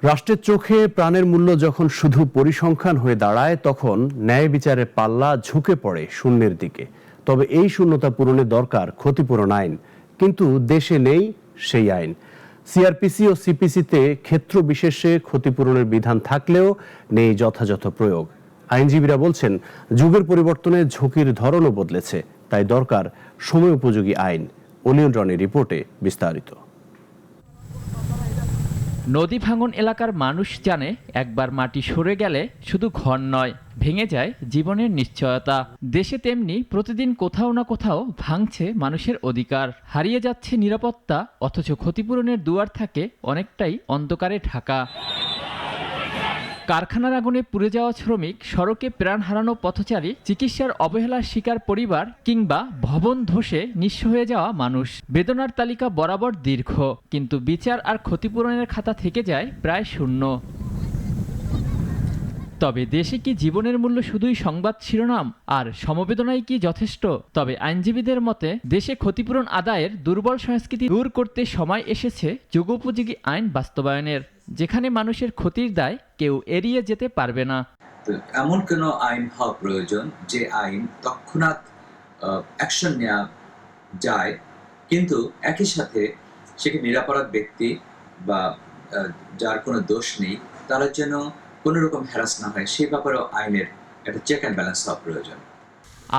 রাষ্ট্রের চোখে প্রাণের মূল্য যখন শুধু পরিসংখ্যান হয়ে দাঁড়ায়, তখন ন্যায় বিচারের পাল্লা ঝুঁকে পড়ে শূন্যের দিকে। তবে এই শূন্যতা পূরণে দরকার ক্ষতিপূরণ আইন, কিন্তু দেশে নেই সেই আইন। সিআরপিসি ও সিপিসিতে ক্ষেত্র বিশেষে ক্ষতিপূরণের বিধান থাকলেও নেই যথাযথ প্রয়োগ। আইনজীবীরা বলছেন, যুগের পরিবর্তনে ঝুঁকির ধরনও বদলেছে, তাই দরকার সময় উপযোগী আইন। অলিয়ন রনির রিপোর্টে বিস্তারিত। নদী ভাঙন এলাকার মানুষ জানে, একবার মাটি সরে গেলে শুধু ঘর নয়, ভেঙে যায় জীবনের নিশ্চয়তা। দেশে তেমনি প্রতিদিন কোথাও না কোথাও ভাঙছে মানুষের অধিকার, হারিয়ে যাচ্ছে নিরাপত্তা, অথচ ক্ষতিপূরণের দুয়ার থাকে অনেকটাই অন্ধকারে ঢাকা। কারখানার আগুনে পুড়ে যাওয়া শ্রমিক, সড়কে প্রাণ হারানো পথচারী, চিকিৎসার অবহেলার শিকার পরিবার, কিংবা ভবন ধসে নিঃস্ব হয়ে যাওয়া মানুষ। বেদনার তালিকা বরাবর দীর্ঘ, কিন্তু বিচার আর ক্ষতিপূরণের খাতা থেকে যায় প্রায় শূন্য। তবে দেশে কি জীবনের মূল্য শুধুই সংবাদ শিরোনাম আর সমবেদনাই কি যথেষ্ট? তবে আইনজীবীদের মতে, দেশে ক্ষতিপূরণ আদায়ের দুর্বল সংস্কৃতি দূর করতে সময় এসেছে যুগোপযোগী আইন বাস্তবায়নের, যেখানে মানুষের ক্ষতির দায় কেউ এড়িয়ে যেতে পারবে না। এমন কোনো আইন হওয়া প্রয়োজন যে আইন তৎক্ষণাৎ অ্যাকশন নেওয়া যায়, কিন্তু একই সাথে সেখানে নিরাপরাধ ব্যক্তি বা যার কোনো দোষ নেই তারা যেন কোনো রকম হ্যারাস না হয়, সেই ব্যাপারেও আইনের একটা চেক অ্যান্ড ব্যালেন্স হওয়া প্রয়োজন।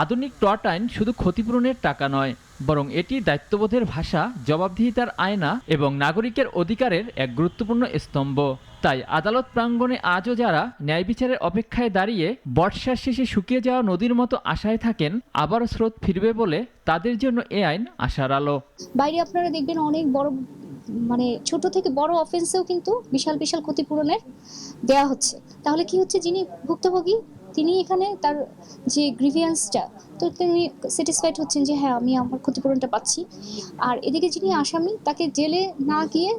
আধুনিক টর্ট আইন শুধু ক্ষতিপূরণের টাকা নয়, বরং এটি দায়িত্ববোধের ভাষা, জবাবদিহিতার আয়না এবং নাগরিকের অধিকারের এক গুরুত্বপূর্ণ স্তম্ভ। তাই আদালত প্রাঙ্গণে আজও যারা ন্যায় বিচারের অপেক্ষায় দাঁড়িয়ে বর্ষার শেষে শুকিয়ে যাওয়া নদীর মতো আশায় থাকেন আবারও স্রোত ফিরবে বলে, তাদের জন্য এ আইন আশার আলো। বাইরে আপনারা দেখবেন অনেক বড় ছোট থেকে বড় অফেন্সেও কিন্তু বিশাল বিশাল ক্ষতিপূরণের দেয়া হচ্ছে। তাহলে কি হচ্ছে, যিনি ভুক্তভোগী তিনি এখানে তার যে গ্রিভিয়েন্সটা, তো তিনি স্যাটিসফাইড হচ্ছেন যে হ্যাঁ আমি আমার ক্ষতিপূরণটা পাচ্ছি। আর এদিকে যিনি আসামি, তাকে জেলে না গিয়ে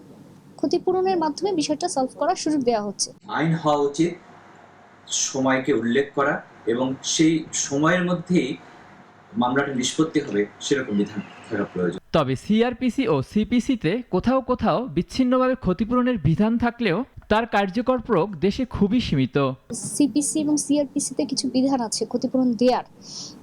ক্ষতিপূরণের মাধ্যমে বিষয়টা সলভ করার সুযোগ দেওয়া হচ্ছে। আইন হওয়া উচিত সময়কে উল্লেখ করা এবং সেই সময়ের মধ্যেই মামলাটা নিষ্পত্তি হবে, সেরকম বিধান থাকা প্রয়োজন। তবে সিআরপিসি ও সিপিসিতে কোথাও কোথাও বিচ্ছিন্নভাবে ক্ষতিপূরণের বিধান থাকলেও তার কার্যকর প্রয়োগ দেশে খুবই সীমিত। সিপিসি এবং সিআরপিসিতে কিছু বিধান আছে ক্ষতিপূরণ দেওয়ার।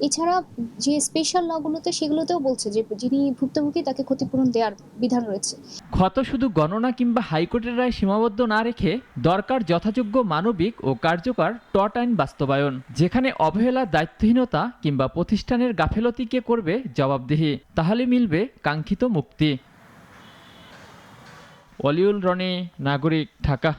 এছাড়া যে স্পেশাল লগুলোতে, সেগুলোতেও বলছে যে যিনি ভুক্তভোগী তাকে ক্ষতিপূরণ দেওয়ার বিধান রয়েছে। ক্ষত শুধু গণনা কিংবা হাইকোর্টের রায় সীমাবদ্ধ না রেখে দরকার যথাযোগ্য মানবিক ও কার্যকর টর্ট আইন বাস্তবায়ন, যেখানে অবহেলা, দায়িত্বহীনতা কিংবা প্রতিষ্ঠানের গাফেলতিকে করবে জবাবদিহি। তাহলে মিলবে কাঙ্ক্ষিত মুক্তি। অলিউল রনি, নাগরিক, ঢাকা।